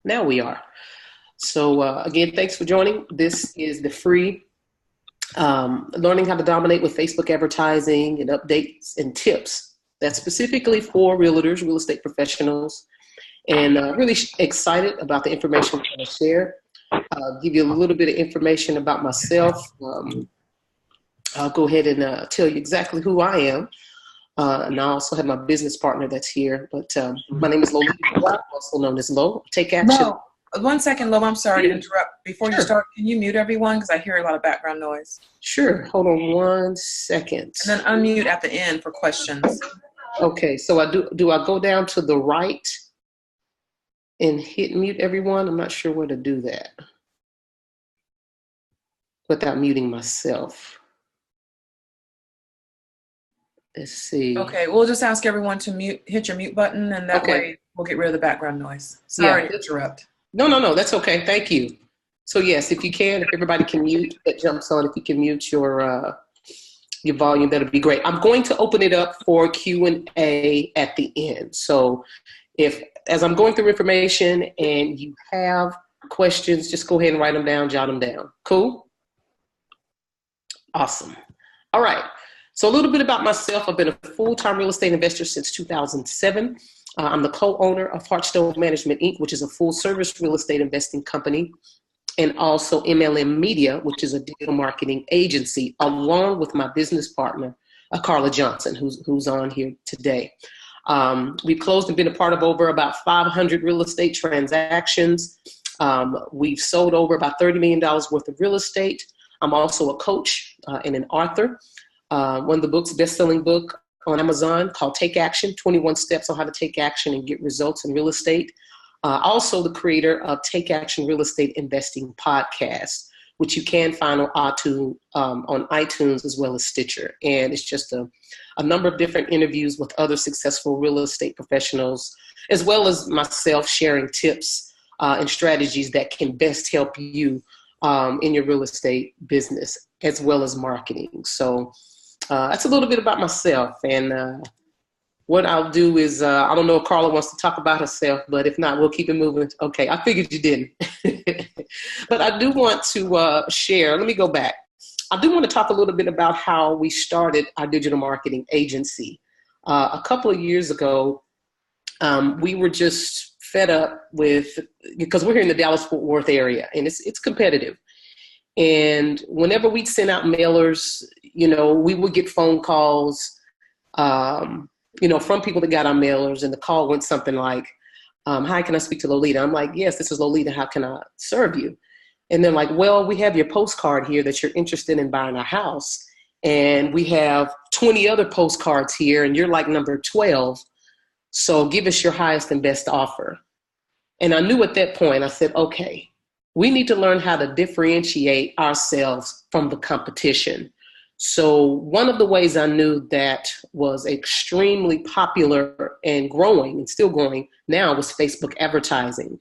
Now we are. So again, thanks for joining. This is the free Learning How to Dominate with Facebook Advertising and Updates and Tips. That's specifically for realtors, real estate professionals, and really excited about the information we're going to share. Give you a little bit of information about myself. I'll go ahead and tell you exactly who I am. And I also have my business partner that's here. But my name is Lolita, also known as Lo. Take action. Lo, 1 second, Lo. I'm sorry to interrupt. Before you start, can you mute everyone? Because I hear a lot of background noise. Sure. Hold on 1 second. And then unmute at the end for questions. Okay. So do I go down to the right and hit mute everyone? I'm not sure where to do that without muting myself. Let's see. Okay, we'll just ask everyone to hit your mute button, and that way we'll get rid of the background noise. Sorry to interrupt. No, that's okay. Thank you. So yes, if everybody can mute, that jumps on. If you can mute your volume, that'll be great. I'm going to open it up for Q&A at the end. So as I'm going through information and you have questions, just go ahead and write them down, jot them down. Cool? Awesome. All right. So a little bit about myself. I've been a full-time real estate investor since 2007. I'm the co-owner of Heartstone Management, Inc., which is a full-service real estate investing company, and also MLM Media, which is a digital marketing agency, along with my business partner, Carla Johnson, who's on here today. We've closed and been a part of over about 500 real estate transactions. We've sold over about $30 million worth of real estate. I'm also a coach and an author. One of the books, best-selling book on Amazon called Take Action, 21 Steps on How to Take Action and Get Results in Real Estate. Also the creator of Take Action Real Estate Investing Podcast, which you can find on iTunes as well as Stitcher. And it's just a number of different interviews with other successful real estate professionals, as well as myself sharing tips and strategies that can best help you in your real estate business, as well as marketing. So that's a little bit about myself. And what I'll do is, I don't know if Carla wants to talk about herself, but if not, we'll keep it moving. Okay, I figured you didn't. But I do want to share, let me go back. I do want to talk a little bit about how we started our digital marketing agency. A couple of years ago, we were just fed up because we're here in the Dallas-Fort Worth area, and it's competitive. And whenever we'd send out mailers, we would get phone calls, from people that got our mailers, and the call went something like, hi, can I speak to Lolita? I'm like, yes, this is Lolita. How can I serve you? And they're like, well, we have your postcard here that you're interested in buying a house. And we have 20 other postcards here, and you're like number 12. So give us your highest and best offer. And I knew at that point, I said, okay, we need to learn how to differentiate ourselves from the competition. So one of the ways I knew that was extremely popular and growing, and still growing now, was Facebook advertising.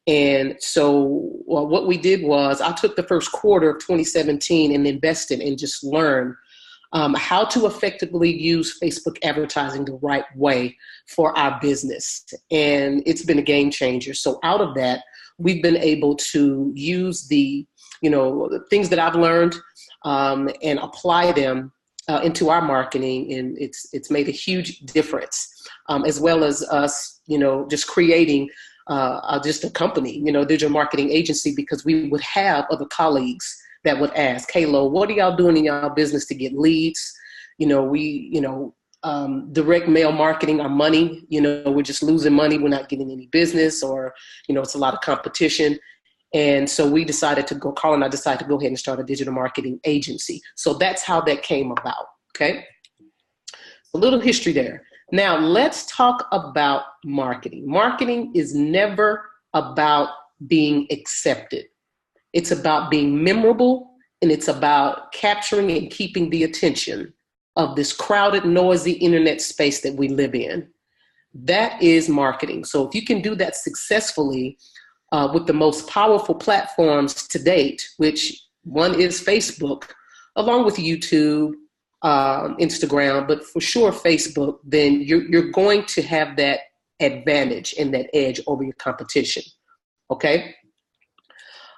And so what we did was I took the first quarter of 2017 and invested and just learned how to effectively use Facebook advertising the right way for our business. And it's been a game changer. So out of that, we've been able to use the things that I've learned and apply them into our marketing. And it's made a huge difference, as well as us, just creating just a company, digital marketing agency, because we would have other colleagues that would ask, hey, Lo, what are y'all doing in y'all business to get leads? Direct mail marketing, our money, we're just losing money. We're not getting any business, or, it's a lot of competition. And so Carl and I decided to go ahead and start a digital marketing agency. So that's how that came about. Okay. A little history there. Now let's talk about marketing. Marketing is never about being accepted. It's about being memorable, and it's about capturing and keeping the attention of this crowded, noisy internet space that we live in. That is marketing. So if you can do that successfully with the most powerful platforms to date, which one is Facebook, along with YouTube, Instagram, but for sure Facebook, then you're going to have that advantage and that edge over your competition. Okay.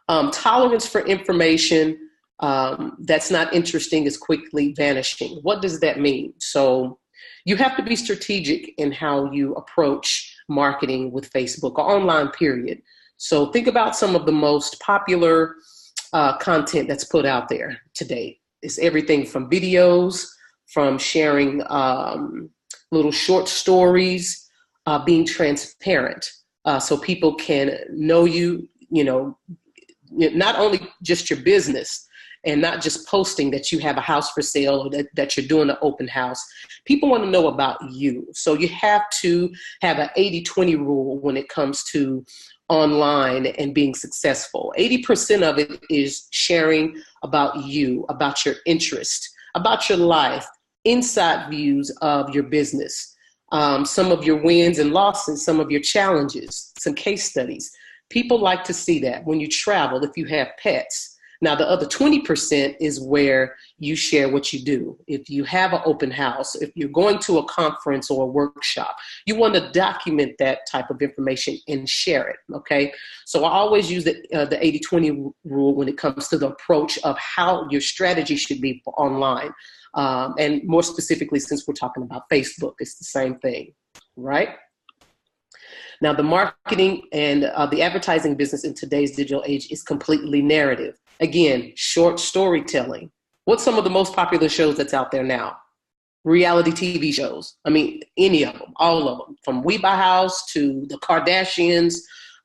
Tolerance for information that's not interesting is quickly vanishing. What does that mean? So you have to be strategic in how you approach marketing with Facebook or online, period. So think about some of the most popular content that's put out there today. It's everything from videos, from sharing little short stories, being transparent, so people can know you, not only just your business and not just posting that you have a house for sale or that you're doing an open house. People want to know about you. So you have to have an 80-20 rule when it comes to online and being successful. 80% of it is sharing about you, about your interest, about your life, inside views of your business, some of your wins and losses, some of your challenges, some case studies. People like to see that when you travel, if you have pets. Now, the other 20% is where you share what you do. If you have an open house, if you're going to a conference or a workshop, you want to document that type of information and share it, okay? So I always use the 80-20 rule when it comes to the approach of how your strategy should be for online. And more specifically, since we're talking about Facebook, it's the same thing, right? Now, the marketing and the advertising business in today's digital age is completely narrative. Again, short storytelling. What's some of the most popular shows that's out there now? Reality TV shows. I mean, any of them, all of them, from We Buy House to the Kardashians.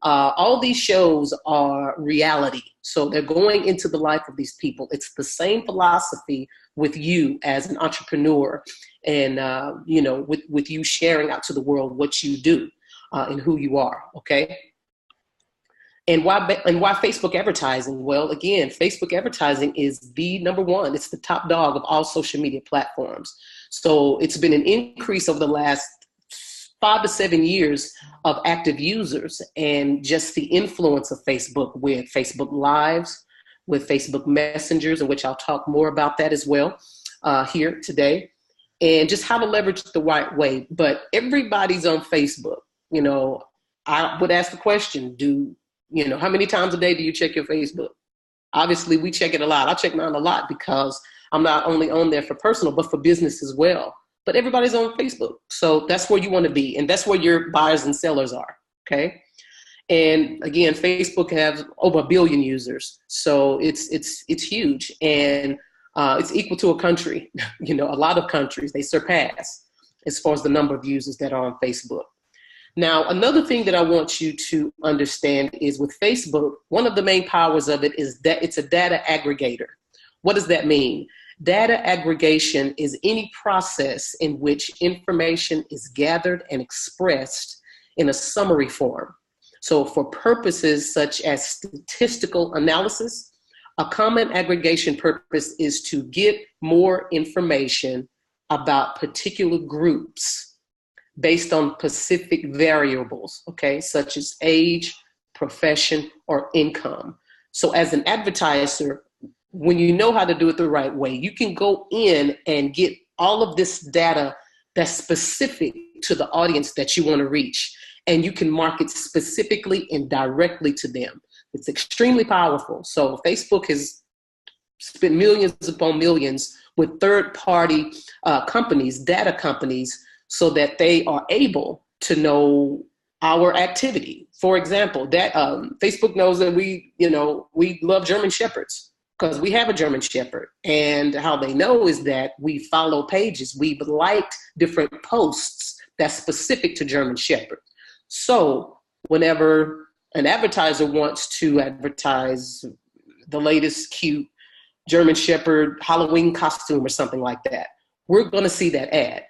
All these shows are reality. So they're going into the life of these people. It's the same philosophy with you as an entrepreneur and, with you sharing out to the world what you do. And who you are, okay? And why Facebook advertising? Well, again, Facebook advertising is the number one. It's the top dog of all social media platforms. So it's been an increase over the last 5 to 7 years of active users and just the influence of Facebook with Facebook Lives, with Facebook Messengers, in which I'll talk more about that as well here today, and just how to leverage it the right way. But everybody's on Facebook. I would ask the question, how many times a day do you check your Facebook? Obviously, we check it a lot. I check mine a lot because I'm not only on there for personal, but for business as well. But everybody's on Facebook. So that's where you want to be. And that's where your buyers and sellers are, okay? And again, Facebook has over 1 billion users. So it's huge. And it's equal to a country. A lot of countries, they surpass as far as the number of users that are on Facebook. Now, another thing that I want you to understand is with Facebook, one of the main powers of it is that it's a data aggregator. What does that mean? Data aggregation is any process in which information is gathered and expressed in a summary form. So for purposes such as statistical analysis, a common aggregation purpose is to get more information about particular groups based on specific variables, okay, such as age, profession, or income. So as an advertiser, when you know how to do it the right way, you can go in and get all of this data that's specific to the audience that you want to reach, and you can market specifically and directly to them. It's extremely powerful. So Facebook has spent millions upon millions with third-party companies, data companies, so that they are able to know our activity. For example, that Facebook knows that we love German Shepherds because we have a German Shepherd. And how they know is that we follow pages. We've liked different posts that's specific to German Shepherd. So whenever an advertiser wants to advertise the latest cute German Shepherd Halloween costume or something like that, we're going to see that ad.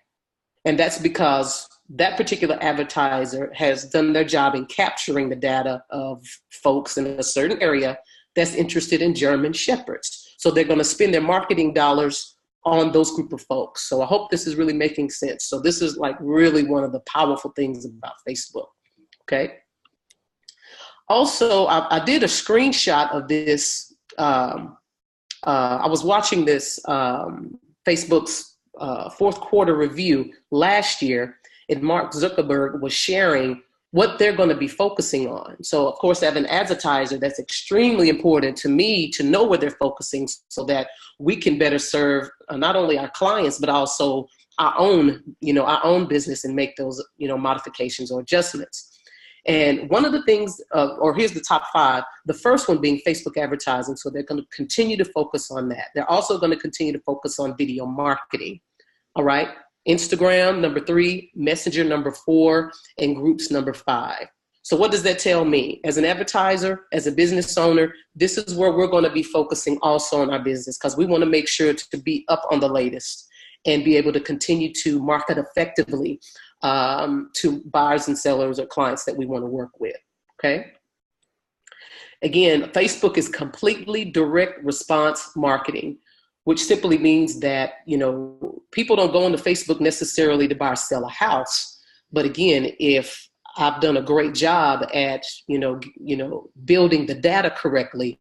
And that's because that particular advertiser has done their job in capturing the data of folks in a certain area that's interested in German Shepherds. So they're going to spend their marketing dollars on those group of folks. So I hope this is really making sense. So this is like really one of the powerful things about Facebook, okay? Also, I did a screenshot of this. I was watching this Facebook's fourth quarter review last year, and Mark Zuckerberg was sharing what they're going to be focusing on. So of course, as an advertiser, that's extremely important to me to know where they're focusing so that we can better serve not only our clients, but also our own business and make those, modifications or adjustments. And one of the things, or here's the top 5, the first one being Facebook advertising. So they're going to continue to focus on that. They're also going to continue to focus on video marketing. All right. Instagram, number 3, Messenger, number 4, and groups, number 5. So what does that tell me? As an advertiser, as a business owner, this is where we're going to be focusing also on our business, because we want to make sure to be up on the latest and be able to continue to market effectively to buyers and sellers or clients that we want to work with, okay? Again, Facebook is completely direct response marketing, which simply means that, people don't go into Facebook necessarily to buy or sell a house. But again, if I've done a great job at, building the data correctly,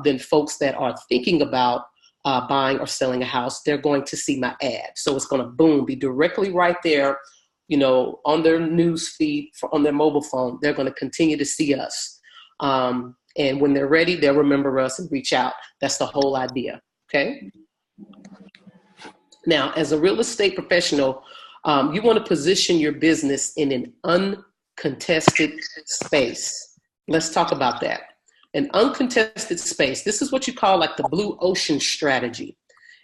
then folks that are thinking about buying or selling a house, they're going to see my ad. So it's going to, boom, be directly right there, on their news feed on their mobile phone. They're going to continue to see us. And when they're ready, they'll remember us and reach out. That's the whole idea. Okay. Now, as a real estate professional, you want to position your business in an uncontested space. Let's talk about that. An uncontested space. This is what you call like the blue ocean strategy.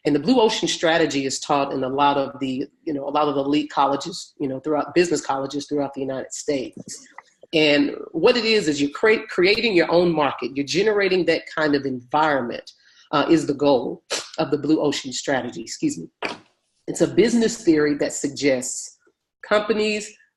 And the blue ocean strategy is taught in a lot of the elite colleges, throughout business colleges throughout the United States. And what it is you're creating your own market. You're generating that kind of environment is the goal of the blue ocean strategy. Excuse me. It's a business theory that suggests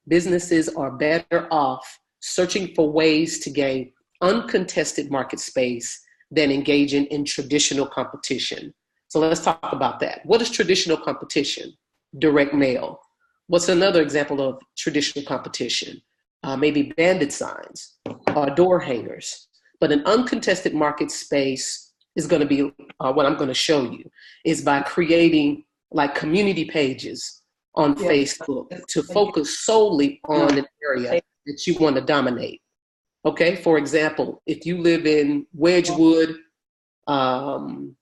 businesses are better off searching for ways to gain uncontested market space than engaging in traditional competition. So let's talk about that. What is traditional competition? Direct mail. What's another example of traditional competition? Maybe bandit signs or door hangers. But an uncontested market space is going to be what I'm going to show you is by creating like community pages on Facebook to focus solely on an area that you want to dominate. Okay, for example, if you live in Wedgwood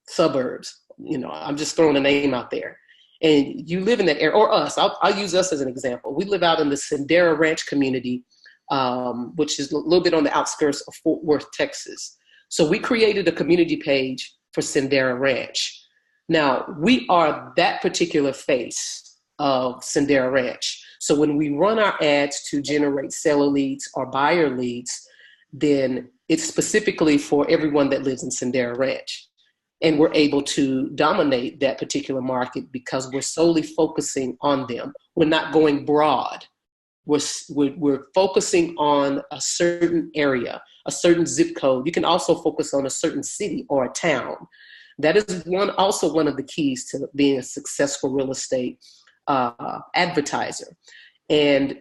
suburbs, I'm just throwing a name out there, and you live in that area, or us, I'll use us as an example. We live out in the Sendera Ranch community, which is a little bit on the outskirts of Fort Worth, Texas. So we created a community page for Sendera Ranch. Now, we are that particular face of Sendera Ranch. So when we run our ads to generate seller leads or buyer leads, then it's specifically for everyone that lives in Sendera Ranch. And we're able to dominate that particular market because we're solely focusing on them. We're not going broad. We're focusing on a certain area, a certain zip code. You can also focus on a certain city or a town. That is also one of the keys to being a successful real estate advertiser. And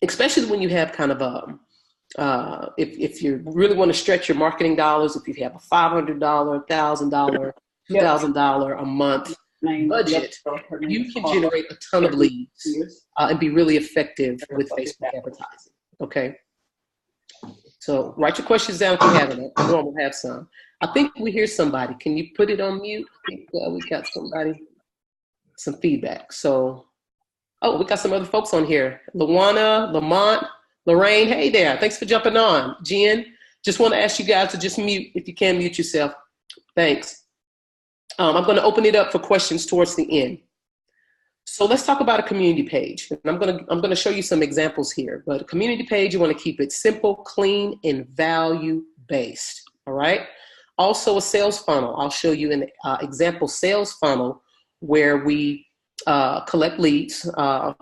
especially when you have kind of if you really want to stretch your marketing dollars, if you have a $500, $1,000, $2,000 a month budget, you can generate a ton of leads and be really effective with Facebook advertising. Okay. So write your questions down if you have it. I know we'll have some. I think we hear somebody. Can you put it on mute? I think we got somebody, some feedback. So, we got some other folks on here. Luana, Lamont, Lorraine, hey there. Thanks for jumping on. Jen, just want to ask you guys to just mute, if you can mute yourself. Thanks. I'm going to open it up for questions towards the end. So let's talk about a community page. And I'm going to show you some examples here. But a community page, you want to keep it simple, clean, and value-based. All right. Also a sales funnel. I'll show you an example sales funnel where we collect leads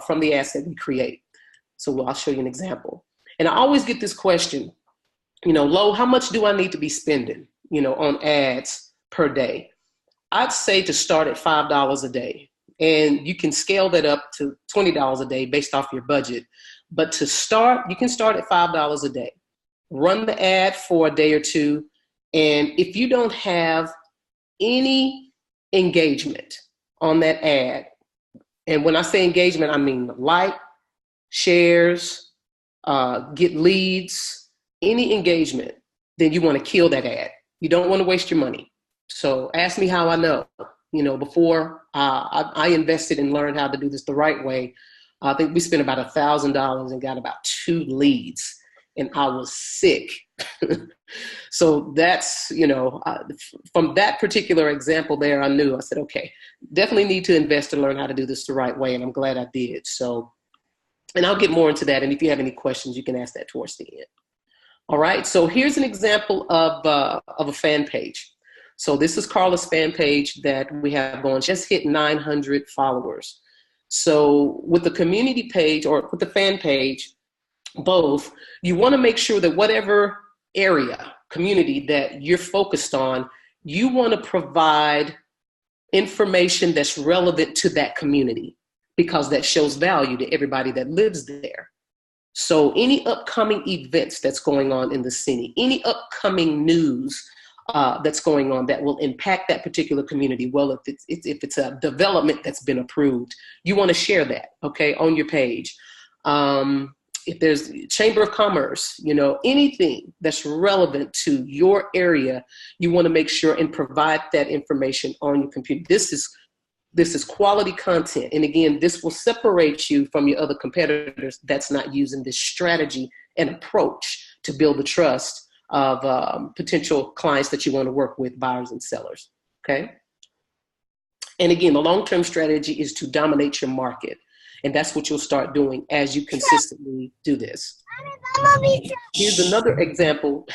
from the ads that we create. So I'll show you an example. And I always get this question, Lo, how much do I need to be spending, on ads per day? I'd say to start at $5 a day. And you can scale that up to $20 a day based off your budget. But to start, you can start at $5 a day. Run the ad for a day or two. And if you don't have any engagement on that ad, and when I say engagement, I mean like, shares, get leads, any engagement, then you want to kill that ad. You don't want to waste your money. So ask me how I know. You know, before I invested and learned how to do this the right way, I think we spent about $1,000 and got about 2 leads, and I was sick. So that's, you know, from that particular example there, I knew, I said, okay, definitely need to invest and learn how to do this the right way. And I'm glad I did. So, and I'll get more into that. And if you have any questions, you can ask that towards the end. All right. So here's an example of a fan page. So this is Carla's fan page that we have going, just hit 900 followers. So with the community page or with the fan page, both, you want to make sure that whatever area, community that you're focused on, you want to provide information that's relevant to that community, because that shows value to everybody that lives there. So any upcoming events that's going on in the city, any upcoming news that's going on that will impact that particular community, well, if it's a development that's been approved, you want to share that, okay, on your page. If there's Chamber of Commerce, you know, anything that's relevant to your area, you want to make sure and provide that information on your computer. This is quality content. And again, this will separate you from your other competitors that's not using this strategy and approach to build the trust of potential clients that you want to work with, buyers and sellers, okay? And again, the long-term strategy is to dominate your market. And that's what you'll start doing as you consistently do this. Here's another example.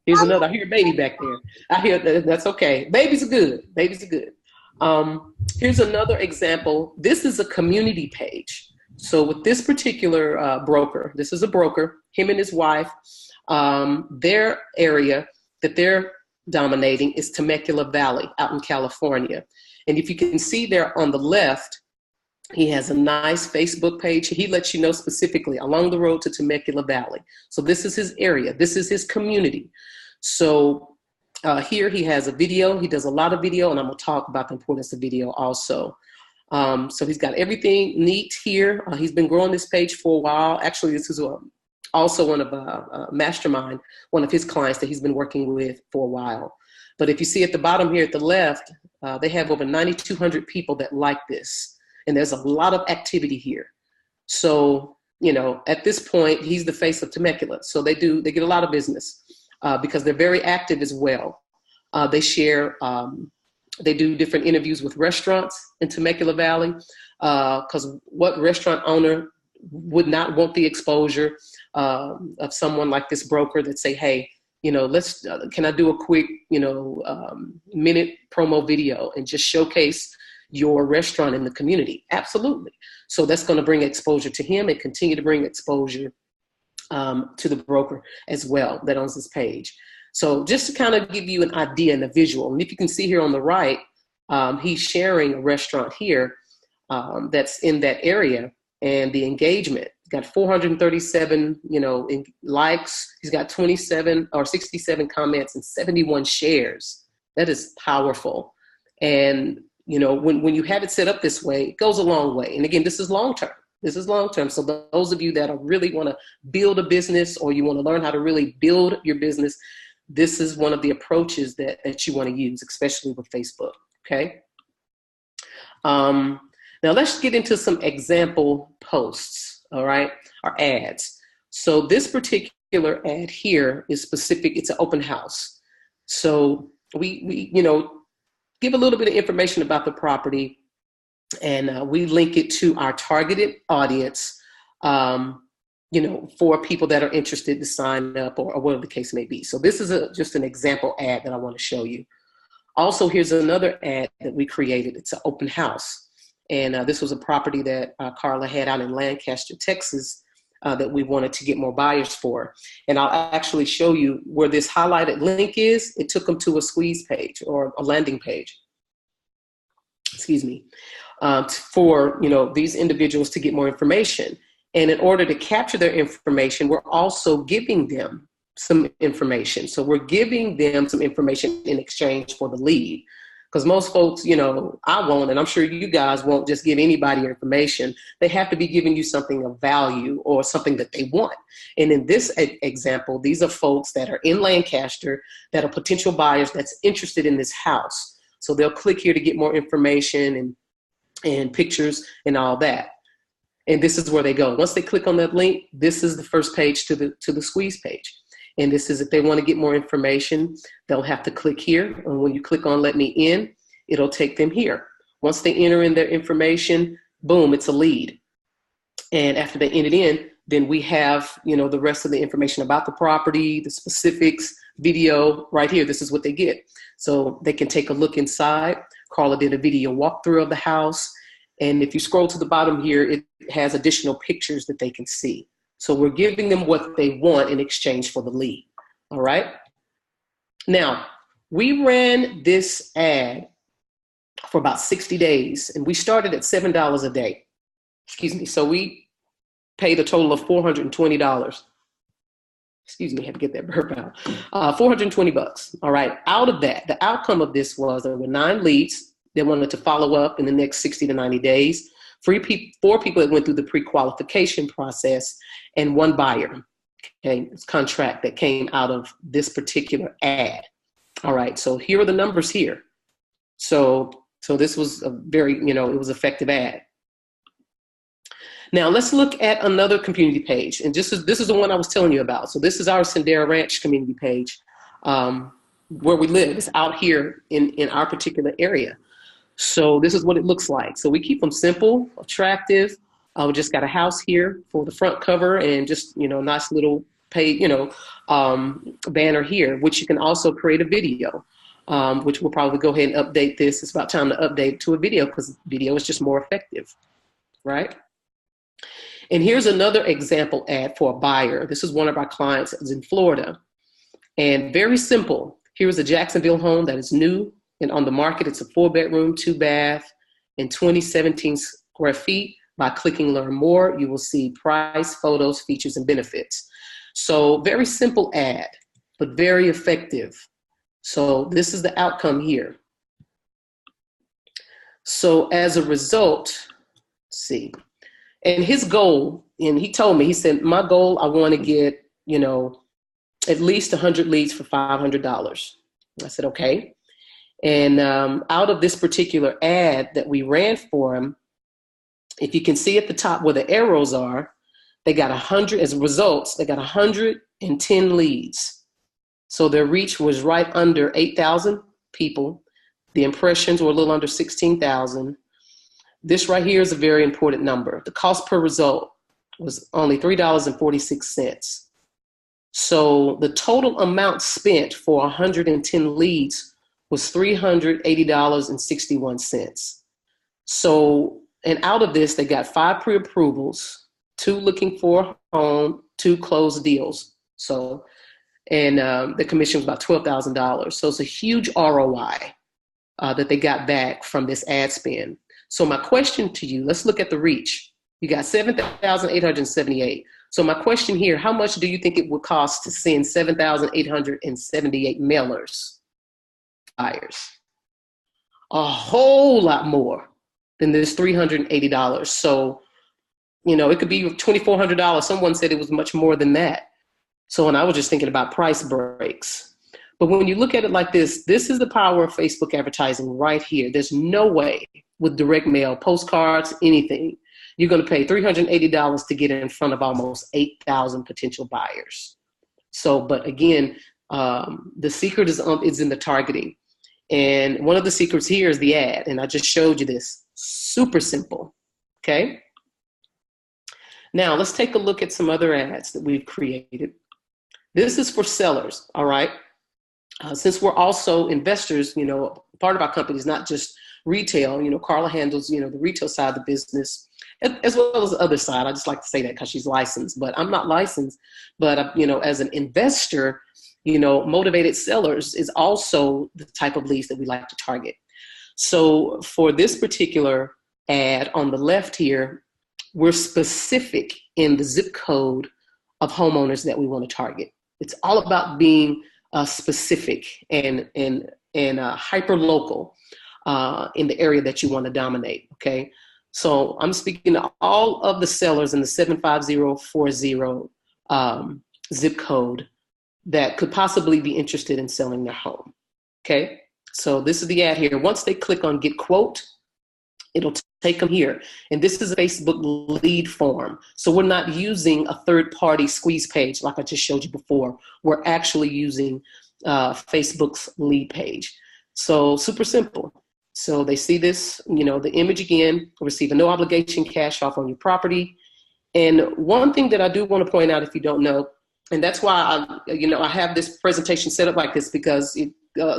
Here's another, I hear a baby back there. I hear that's okay. Babies are good. Babies are good. Here's another example. This is a community page. So with this particular broker, this is a broker, him and his wife, their area that they're dominating is Temecula Valley out in California. And if you can see there on the left, he has a nice Facebook page. He lets you know specifically along the road to Temecula Valley. So this is his area. This is his community. So here he has a video. He does a lot of video, and I'm going to talk about the importance of video also. So he's got everything neat here. He's been growing this page for a while. Actually, this is also one of Mastermind, one of his clients that he's been working with for a while. But if you see at the bottom here at the left, they have over 9,200 people that like this. And there's a lot of activity here. So, you know, at this point, he's the face of Temecula. So they get a lot of business because they're very active as well. They share, they do different interviews with restaurants in Temecula Valley, because what restaurant owner would not want the exposure of someone like this broker that say, hey, you know, can I do a quick, you know, minute promo video and just showcase your restaurant in the community? Absolutely. So that's going to bring exposure to him and continue to bring exposure to the broker as well that owns this page. So just to kind of give you an idea and a visual, and if you can see here on the right, he's sharing a restaurant here that's in that area, and the engagement got 437, you know, likes. He's got 27 or 67 comments and 71 shares. That is powerful. And you know, when you have it set up this way, it goes a long way. And again, this is long-term. This is long-term. So those of you that really want to build a business, or you want to learn how to really build your business, this is one of the approaches that you want to use, especially with Facebook, okay? Now let's get into some example posts, all right, or ads. So this particular ad here is specific. It's an open house. So we you know, give a little bit of information about the property, and we link it to our targeted audience, you know, for people that are interested to sign up or whatever the case may be. So this is just an example ad that I want to show you. Also, here's another ad that we created. It's an open house. And this was a property that Carla had out in Lancaster, Texas, that we wanted to get more buyers for. And I'll actually show you where this highlighted link is. It took them to a squeeze page or a landing page, excuse me, for, you know, these individuals to get more information. And in order to capture their information, we're also giving them some information. So we're giving them some information in exchange for the lead. Because most folks, I won't, and I'm sure you guys won't just give anybody information. They have to be giving you something of value or something that they want. And in this example, these are folks that are in Lancaster that are potential buyers that's interested in this house. So they'll click here to get more information and pictures and all that. And this is where they go. Once they click on that link, this is the first page to the squeeze page. And this is if they want to get more information, they'll have to click here. And when you click on Let Me In, it'll take them here. Once they enter in their information, boom, it's a lead. And after they enter it in, then we have, the rest of the information about the property, the specifics, video right here. This is what they get. So they can take a look inside. Carla did a video walkthrough of the house. And if you scroll to the bottom here, it has additional pictures that they can see. So we're giving them what they want in exchange for the lead. All right. Now, we ran this ad for about 60 days, and we started at $7 a day. Excuse me. So we paid a total of $420. Excuse me, I had to get that burp out. $420. All right. Out of that, the outcome of this was there were 9 leads that wanted to follow up in the next 60 to 90 days. 4 people that went through the pre-qualification process, and 1 buyer, okay, it's contract that came out of this particular ad. All right, so here are the numbers here. So this was a very, it was effective ad. Now let's look at another community page, and this is the one I was telling you about. So this is our Sendera Ranch community page, where we live. It's out here in our particular area. So this is what it looks like. So we keep them simple, attractive. We just got a house here for the front cover and just, nice little page, banner here, which you can also create a video, which we'll probably go ahead and update this. It's about time to update to a video because video is just more effective, right? And here's another example ad for a buyer. This is one of our clients that's in Florida, and very simple. Here's a Jacksonville home that is new and on the market. It's a 4-bedroom, 2-bath, and 2017 square feet. By clicking Learn More, you will see price, photos, features, and benefits. So very simple ad, but very effective. So this is the outcome here. So as a result, let's see. And his goal, and he told me, he said, my goal, I want to get, at least 100 leads for $500. I said, okay. And out of this particular ad that we ran for him, if you can see at the top where the arrows are, they got 100, as results, they got 110 leads. So their reach was right under 8,000 people. The impressions were a little under 16,000. This right here is a very important number. The cost per result was only $3.46. So the total amount spent for 110 leads was $380.61. So, and out of this, they got 5 pre-approvals, 2 looking for a home, 2 closed deals. So, and the commission was about $12,000. So it's a huge ROI that they got back from this ad spend. So my question to you, let's look at the reach. You got 7,878. So my question here, how much do you think it would cost to send 7,878 mailers? Buyers? A whole lot more than this $380. So, it could be $2,400. Someone said it was much more than that. So, and I was just thinking about price breaks. But when you look at it like this is the power of Facebook advertising right here. There's no way with direct mail, postcards, anything, you're going to pay $380 to get in front of almost 8,000 potential buyers. So, but again, the secret is in the targeting. And one of the secrets here is the ad. And I just showed you this. Super simple. Okay. Now let's take a look at some other ads that we've created. This is for sellers. All right. Since we're also investors, part of our company is not just retail. Carla handles, the retail side of the business as well as the other side. I just like to say that because she's licensed, but I'm not licensed. But, as an investor, motivated sellers is also the type of leads that we like to target. So for this particular ad on the left here, we're specific in the zip code of homeowners that we want to target. It's all about being specific and and hyper local in the area that you want to dominate. Okay. So I'm speaking to all of the sellers in the 75040 zip code that could possibly be interested in selling their home. Okay. So this is the ad here. Once they click on get quote, it'll take them here. And this is a Facebook lead form. So we're not using a third-party squeeze page like I just showed you before. We're actually using Facebook's lead page. So super simple. So they see this, the image again, receive a no obligation cash offer on your property. And one thing that I do want to point out, if you don't know, and that's why I have this presentation set up like this, because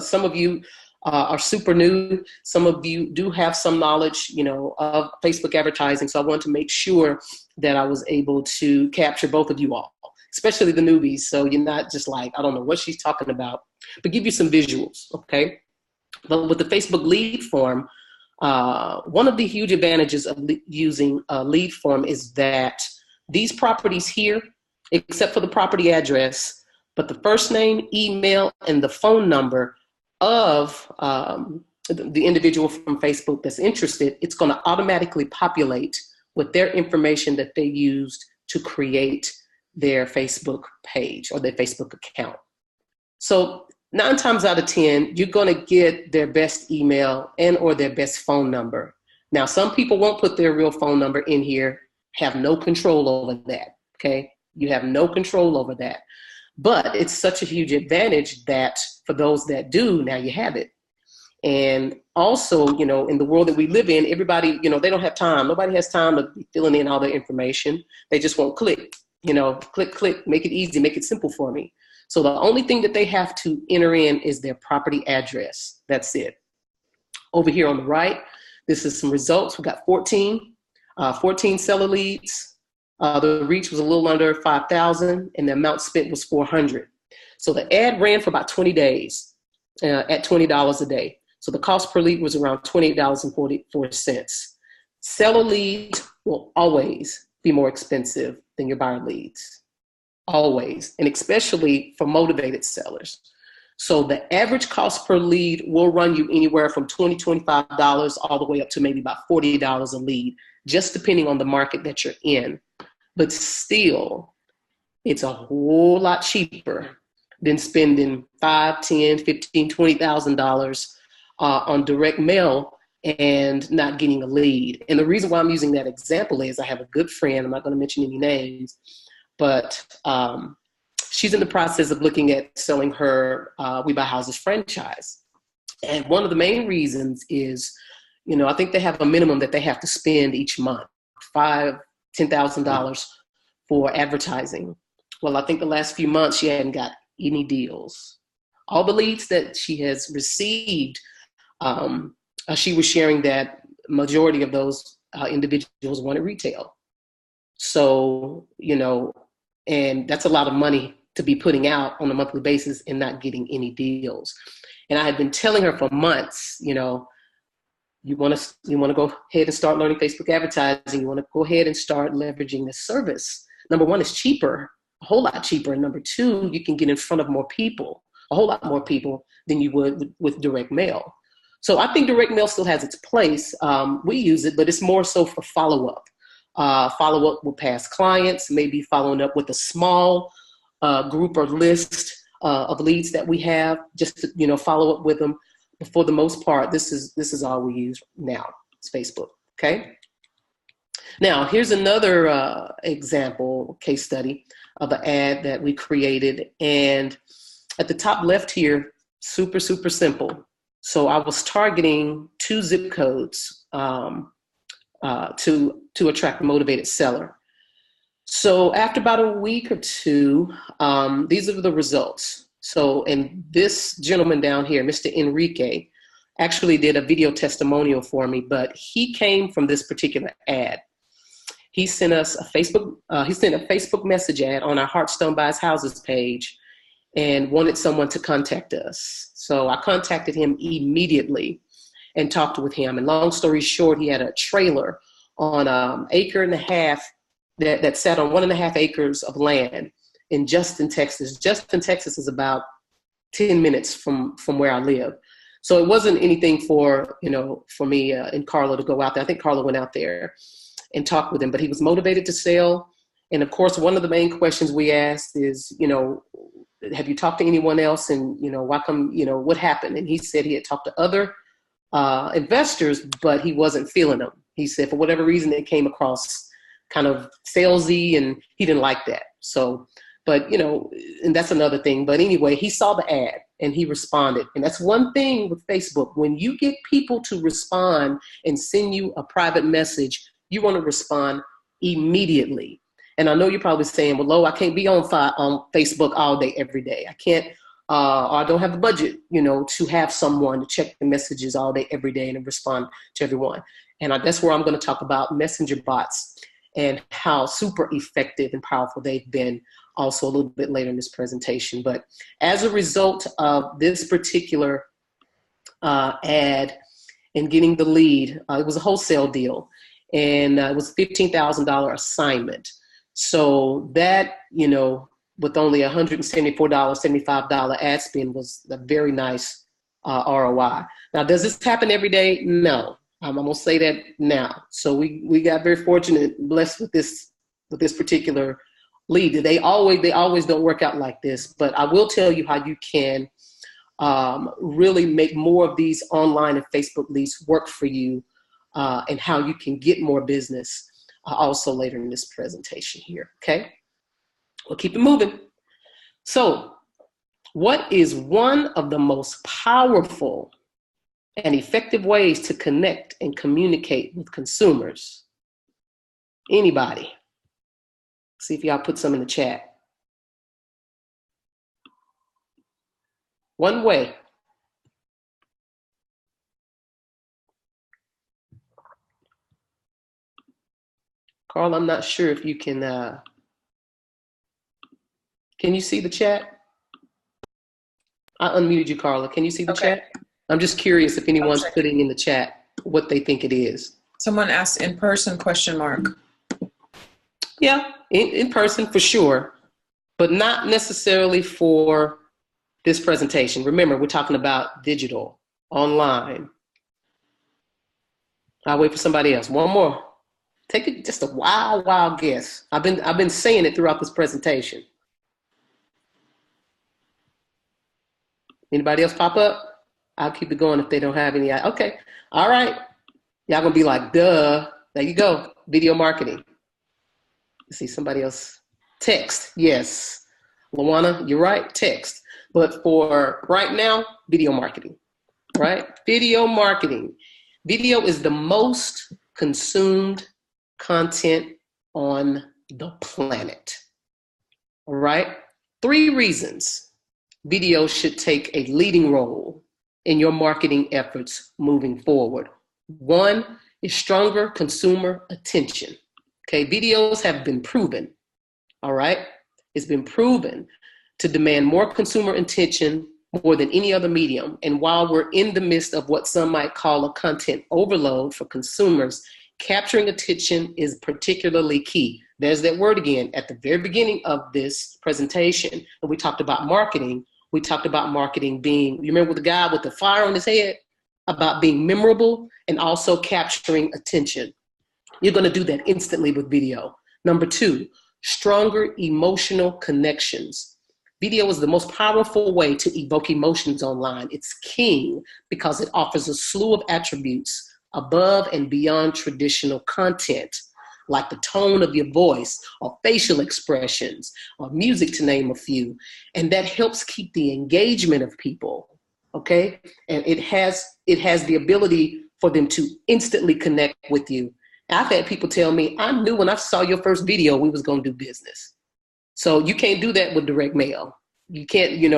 some of you are super new. Some of you do have some knowledge, of Facebook advertising. So I want to make sure that I was able to capture both of you all, especially the newbies. So you're not just like, I don't know what she's talking about, but give you some visuals, okay? But with the Facebook lead form, one of the huge advantages of using a lead form is that these properties here, except for the property address, but the first name, email, and the phone number of the individual from Facebook that's interested, it's going to automatically populate with their information that they used to create their Facebook page or their Facebook account. So 9 times out of 10, you're going to get their best email and or their best phone number. Now, some people won't put their real phone number in here, have no control over that, okay? You have no control over that. But it's such a huge advantage that for those that do, now you have it. And also, in the world that we live in, everybody, they don't have time. Nobody has time to be filling in all their information. They just won't click, click, make it easy, make it simple for me. So the only thing that they have to enter in is their property address. That's it. Over here on the right, this is some results. We got 14 seller leads. The reach was a little under 5,000 and the amount spent was 400. So the ad ran for about 20 days at $20 a day. So the cost per lead was around $28.44. Seller leads will always be more expensive than your buyer leads. Always, and especially for motivated sellers. So the average cost per lead will run you anywhere from $20, $25 all the way up to maybe about $40 a lead, just depending on the market that you're in. But still, it's a whole lot cheaper than spending $5, $10, $15, $20,000 on direct mail and not getting a lead. And the reason why I'm using that example is I have a good friend, I'm not going to mention any names, but she's in the process of looking at selling her We Buy Houses franchise. And one of the main reasons is, I think they have a minimum that they have to spend each month, $5,000, $10,000 for advertising. Well, I think the last few months she hadn't got any deals. All the leads that she has received, she was sharing that majority of those individuals wanted retail. So, and that's a lot of money to be putting out on a monthly basis and not getting any deals. And I had been telling her for months, you want to go ahead and start learning Facebook advertising. You want to go ahead and start leveraging this service. Number one, it's cheaper, a whole lot cheaper. And number two, you can get in front of more people, a whole lot more people than you would with direct mail. So I think direct mail still has its place. We use it, but it's more so for follow-up. Follow-up with past clients, maybe following up with a small group or list of leads that we have, just to, follow up with them. But for the most part, this is all we use now. It's Facebook, okay? Now, here's another example, case study of an ad that we created. And at the top left here, super, super simple. So I was targeting 2 zip codes to attract a motivated seller. So after about a week or two, these are the results. So, and this gentleman down here, Mr. Enrique, actually did a video testimonial for me, but he came from this particular ad. He sent us a Facebook message ad on our Hearthstone Buys Houses page and wanted someone to contact us. So I contacted him immediately and talked with him. And long story short, he had a trailer on an acre and a half that sat on 1.5 acres of land in Justin, Texas. Justin, Texas is about 10 minutes from where I live. So it wasn't anything for, for me and Carla to go out there. I think Carla went out there and talked with him, but he was motivated to sell. And of course, one of the main questions we asked is, have you talked to anyone else? And, why come, what happened? And he said he had talked to other investors, but he wasn't feeling them. He said for whatever reason, it came across kind of salesy and he didn't like that. So, but, and that's another thing. But anyway, he saw the ad and he responded. And that's one thing with Facebook. When you get people to respond and send you a private message, you want to respond immediately. And I know you're probably saying, well, Lo, I can't be on Facebook all day, every day. I can't, or I don't have the budget, to have someone to check the messages all day, every day and respond to everyone. And that's where I'm going to talk about messenger bots and how super effective and powerful they've been also a little bit later in this presentation. But as a result of this particular ad and getting the lead, it was a wholesale deal and it was a $15,000 assignment. So that, with only $174, $75 ad spend was a very nice ROI. Now, does this happen every day? No. I'm going to say that now. So we got very fortunate, blessed with this particular lead. They always don't work out like this, but I will tell you how you can really make more of these online and Facebook leads work for you and how you can get more business also later in this presentation here, okay? We'll keep it moving. So what is one of the most powerful and effective ways to connect and communicate with consumers? Anybody? See if y'all put some in the chat. One way. Carl, I'm not sure if you can you see the chat? I unmuted you, Carla. Can you see the chat? I'm just curious if anyone's putting in the chat what they think it is. Someone asked in person, question mark. Yeah, in person for sure, but not necessarily for this presentation. Remember, we're talking about digital, online. I'll wait for somebody else. One more. Take it just a wild guess. I've been saying it throughout this presentation. Anybody else pop up? I'll keep it going if they don't have any. Okay. All right. Y'all gonna be like, duh. There you go. Video marketing. See somebody else. Text. Yes. Luana, you're right. Text. But for right now, video marketing. Right? Video marketing. Video is the most consumed content on the planet. All right? 3 reasons video should take a leading role in your marketing efforts moving forward. 1 is stronger consumer attention. Okay, videos have been proven, all right? It's been proven to demand more consumer attention more than any other medium. And while we're in the midst of what some might call a content overload for consumers, capturing attention is particularly key. There's that word again at the very beginning of this presentation. And we talked about marketing. We talked about marketing being, you remember the guy with the fire on his head? About being memorable and also capturing attention. You're going to do that instantly with video. Number 2, stronger emotional connections. Video is the most powerful way to evoke emotions online. It's king because it offers a slew of attributes above and beyond traditional content, like the tone of your voice or facial expressions or music, to name a few. And that helps keep the engagement of people, okay? And it has the ability for them to instantly connect with you. I've had people tell me, I knew when I saw your first video, we was gonna do business. So you can't do that with direct mail. You can't, you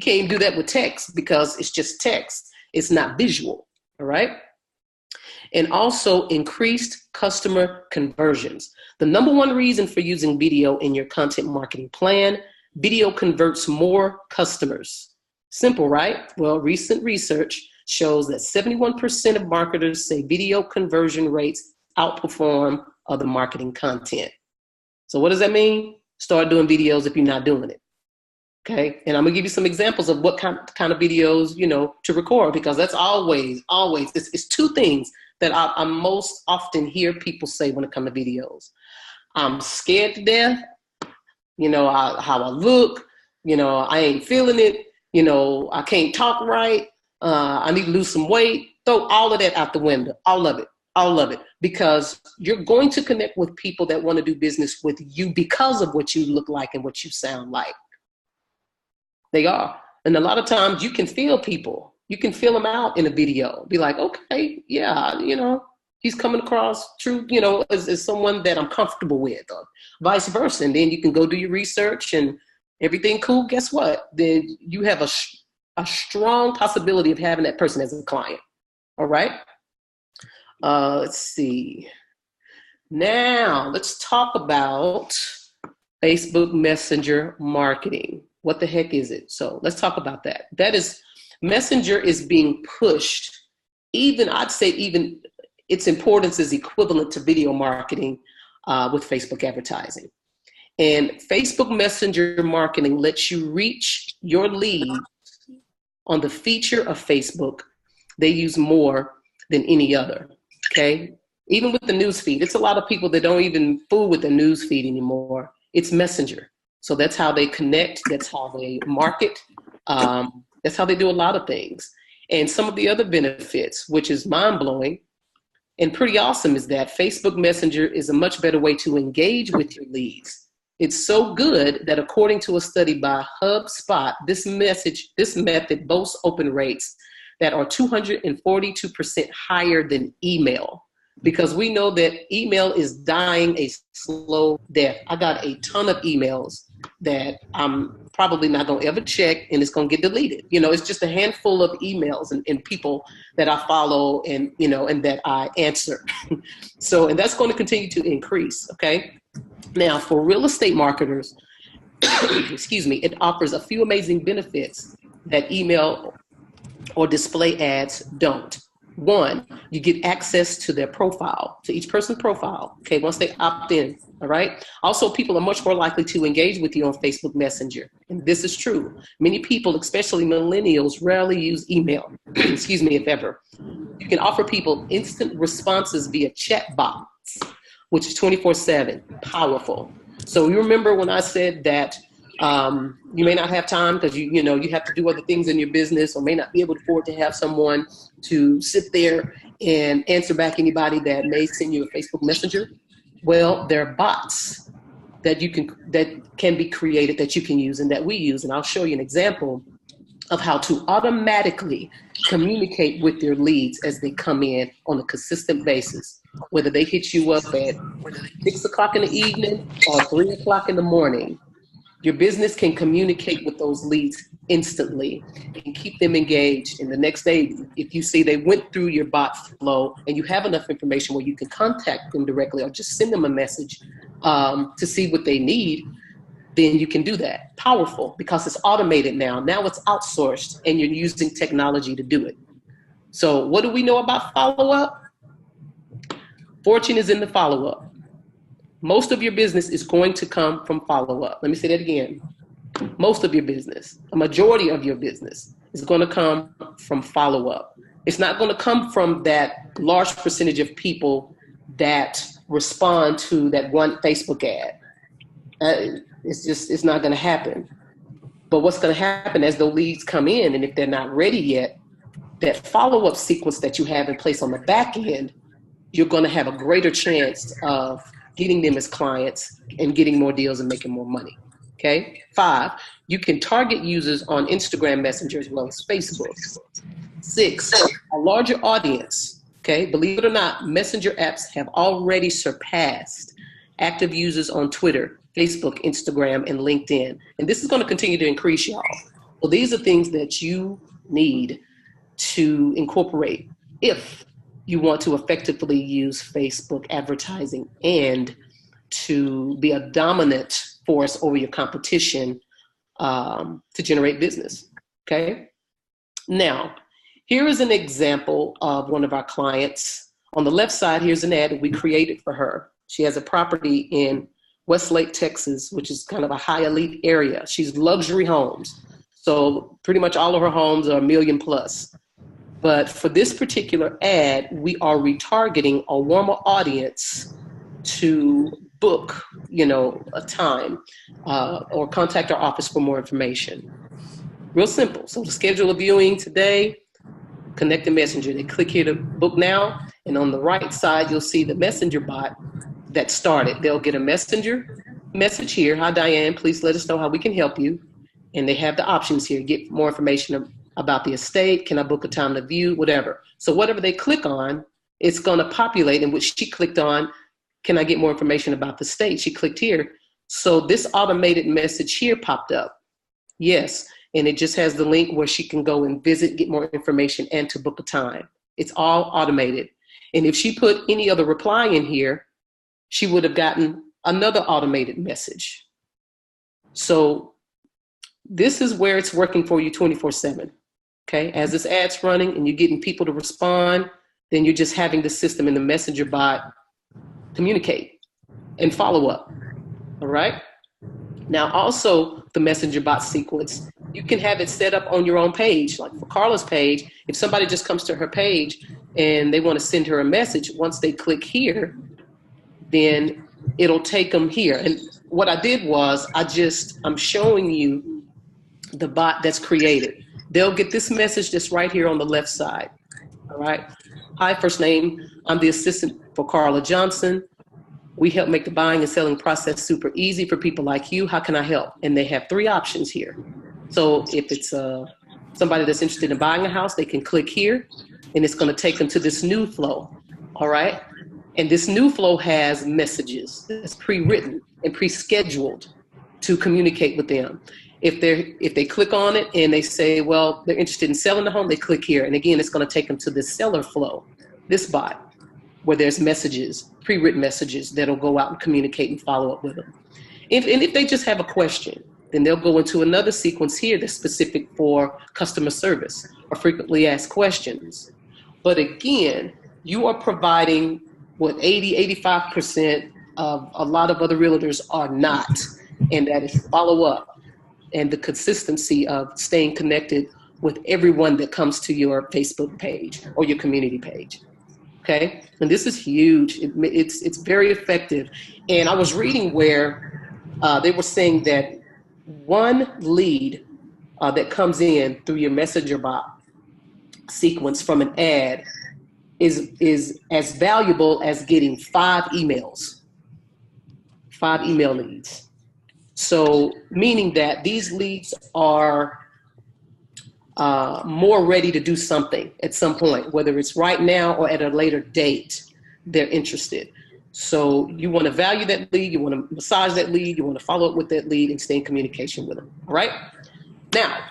can't do that with text because it's just text. It's not visual, all right? And also increased customer conversions. The number 1 reason for using video in your content marketing plan, video converts more customers. Simple, right? Well, recent research shows that 71% of marketers say video conversion rates outperform other marketing content. So what does that mean? Start doing videos if you're not doing it. Okay. And I'm gonna give you some examples of what kind of videos, to record, because that's always, it's two things that I most often hear people say when it comes to videos. I'm scared to death, how I look, I ain't feeling it, I can't talk right, I need to lose some weight. Throw all of that out the window, all of it, because you're going to connect with people that want to do business with you because of what you look like and what you sound like. They are. And a lot of times you can feel people. You can feel them out in a video. Be like, okay, yeah, he's coming across true, as someone that I'm comfortable with, or vice versa. And then you can go do your research and everything cool. Guess what? Then you have a strong possibility of having that person as a client. All right. Let's see. Now let's talk about Facebook Messenger marketing. What the heck is it? So let's talk about that. Messenger is being pushed. I'd say its importance is equivalent to video marketing with Facebook advertising. And Facebook Messenger marketing lets you reach your lead on the feature of Facebook they use more than any other. Okay. Even with the news feed, it's a lot of people that don't even fool with the news feed anymore. It's Messenger. So that's how they connect. That's how they market. That's how they do a lot of things. And some of the other benefits, which is mind-blowing and pretty awesome, is that Facebook Messenger is a much better way to engage with your leads. It's so good that according to a study by HubSpot, this method boasts open rates that are 242% higher than email. Because we know that email is dying a slow death. I got a ton of emails that I'm probably not going to ever check, and it's going to get deleted. It's just a handful of emails and people that I follow and that I answer. So, and that's going to continue to increase. Okay. Now, for real estate marketers, excuse me, it offers a few amazing benefits that email or display ads don't. One, you get access to their profile, to each person's profile, okay, once they opt in, all right? Also, people are much more likely to engage with you on Facebook Messenger, and this is true. Many people, especially millennials, rarely use email, excuse me, if ever. You can offer people instant responses via chat bots, which is 24/7, powerful. So you remember when I said that you may not have time because you have to do other things in your business, or may not be able to afford to have someone to sit there and answer back anybody that may send you a Facebook Messenger. Well, there are bots that can be created that you can use and that we use, and I'll show you an example of how to automatically communicate with your leads as they come in on a consistent basis, whether they hit you up at 6 o'clock in the evening or 3 o'clock in the morning. Your business can communicate with those leads instantly and keep them engaged. And the next day, if you see they went through your bot flow and you have enough information where you can contact them directly or just send them a message to see what they need, then you can do that. Powerful, because it's automated now. Now it's outsourced and you're using technology to do it. So what do we know about follow-up? Fortune is in the follow-up. Most of your business is going to come from follow-up. Let me say that again. Most of your business, a majority of your business is going to come from follow-up. It's not going to come from that large percentage of people that respond to that one Facebook ad. It's not going to happen. But what's going to happen as the leads come in, and if they're not ready yet, that follow-up sequence that you have in place on the back end, you're going to have a greater chance of getting them as clients and getting more deals and making more money. Okay. 5, you can target users on Instagram Messenger as well as Facebook. 6, a larger audience. Okay. Believe it or not, Messenger apps have already surpassed active users on Twitter, Facebook, Instagram, and LinkedIn. And this is going to continue to increase, y'all. So these are things that you need to incorporate if you want to effectively use Facebook advertising and to be a dominant force over your competition to generate business. Okay. Now, here is an example of one of our clients. On the left side, here's an ad that we created for her. She has a property in Westlake, Texas, which is kind of a high elite area. She's luxury homes. So pretty much all of her homes are $1 million plus. But for this particular ad, we are retargeting a warmer audience to book, a time or contact our office for more information. Real simple. So to schedule a viewing today, connect the messenger. They click here to book now, and on the right side, you'll see the messenger bot that started. They'll get a messenger message here. Hi, Diane, please let us know how we can help you. And they have the options here. Get more information about the estate. Can I book a time to view? Whatever. So whatever they click on, it's going to populate, in which she clicked on, can I get more information about the estate? She clicked here. So this automated message here popped up. Yes. And it just has the link where she can go and visit, get more information, and to book a time. It's all automated. And if she put any other reply in here, she would have gotten another automated message. So this is where it's working for you 24/7. Okay, as this ad's running and you're getting people to respond, then you're just having the system in the messenger bot communicate and follow up. All right. Now, also the messenger bot sequence, you can have it set up on your own page. Like for Carla's page, if somebody just comes to her page and they want to send her a message, once they click here, then it'll take them here. And what I did was I'm showing you the bot that's created. They'll get this message that's right here on the left side. All right. Hi, first name. I'm the assistant for Carla Johnson. We help make the buying and selling process super easy for people like you. How can I help? And they have 3 options here. So if it's somebody that's interested in buying a house, they can click here, and it's going to take them to this new flow. All right. And this new flow has messages that's pre-written and pre-scheduled to communicate with them. If they click on it and they say, well, they're interested in selling the home, they click here. And again, it's going to take them to this seller flow, this bot, where there's messages, pre-written messages that'll go out and communicate and follow up with them. And if they just have a question, then they'll go into another sequence here that's specific for customer service or frequently asked questions. But again, you are providing what 85% of a lot of other realtors are not, and that is follow up and the consistency of staying connected with everyone that comes to your Facebook page or your community page. Okay, and this is huge. It's very effective. And I was reading where they were saying that one lead that comes in through your messenger bot sequence from an ad is as valuable as getting 5 emails, 5 email leads. So meaning that these leads are more ready to do something at some point, whether it's right now or at a later date, they're interested. So you want to value that lead, you want to massage that lead, you want to follow up with that lead and stay in communication with them. All right. Now,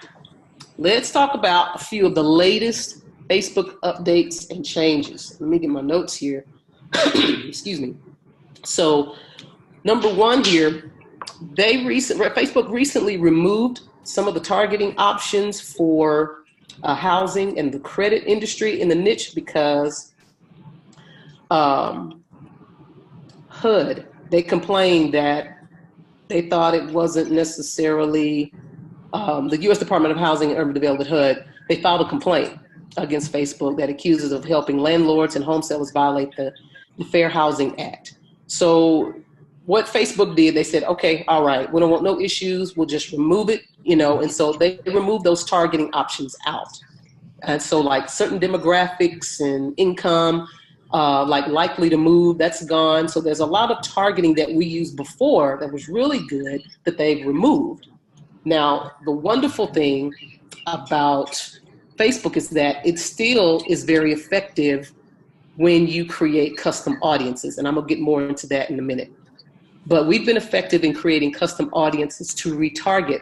let's talk about a few of the latest Facebook updates and changes. Let me get my notes here. Excuse me. So number 1 here, Facebook recently removed some of the targeting options for housing and the credit industry in the niche because HUD, they complained that they thought it wasn't necessarily the U.S. Department of Housing and Urban Development, HUD, they filed a complaint against Facebook that accuses of helping landlords and home sellers violate the Fair Housing Act. So what Facebook did, they said, okay, all right, we don't want no issues, we'll just remove it, and so they removed those targeting options out. And so like certain demographics and income, like likely to move, that's gone. So there's a lot of targeting that we used before that was really good that they've removed. Now, the wonderful thing about Facebook is that it still is very effective when you create custom audiences. And I'm gonna get more into that in a minute. But we've been effective in creating custom audiences to retarget,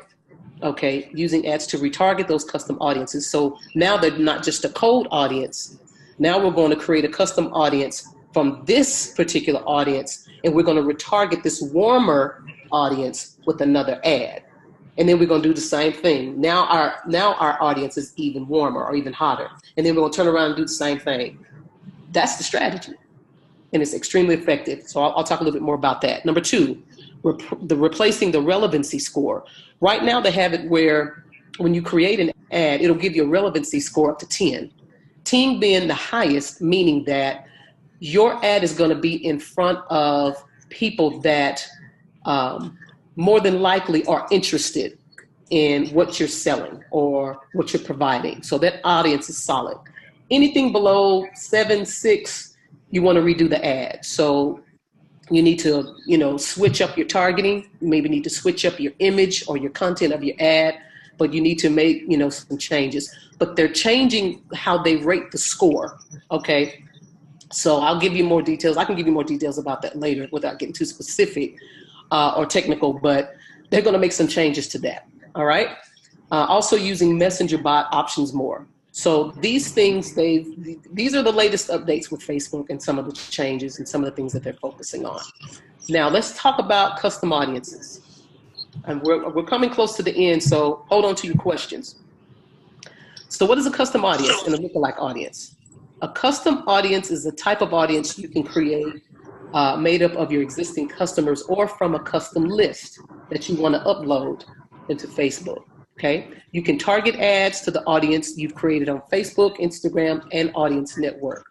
okay, using ads to retarget those custom audiences. So now they're not just a cold audience. Now we're going to create a custom audience from this particular audience, and we're going to retarget this warmer audience with another ad. And then we're going to do the same thing. Now our audience is even warmer or even hotter. And then we're going to turn around and do the same thing. That's the strategy. And it's extremely effective. So I'll talk a little bit more about that. Number 2, replacing the relevancy score. Right now they have it where when you create an ad, it'll give you a relevancy score up to 10. 10 being the highest, meaning that your ad is going to be in front of people that more than likely are interested in what you're selling or what you're providing. So that audience is solid. Anything below 7, 6, you want to redo the ad. So you need to, switch up your targeting. You maybe need to switch up your image or your content of your ad, but you need to make, some changes. But they're changing how they rate the score, okay? So I'll give you more details. I can give you more details about that later without getting too specific or technical, but they're going to make some changes to that, all right? Also using Messenger bot options more. So these things, these are the latest updates with Facebook and some of the changes and some of the things that they're focusing on. Now let's talk about custom audiences. And we're coming close to the end, so hold on to your questions. So what is a custom audience and a lookalike audience? A custom audience is a type of audience you can create made up of your existing customers or from a custom list that you want to upload into Facebook. Okay, you can target ads to the audience you've created on Facebook, Instagram, and Audience Network.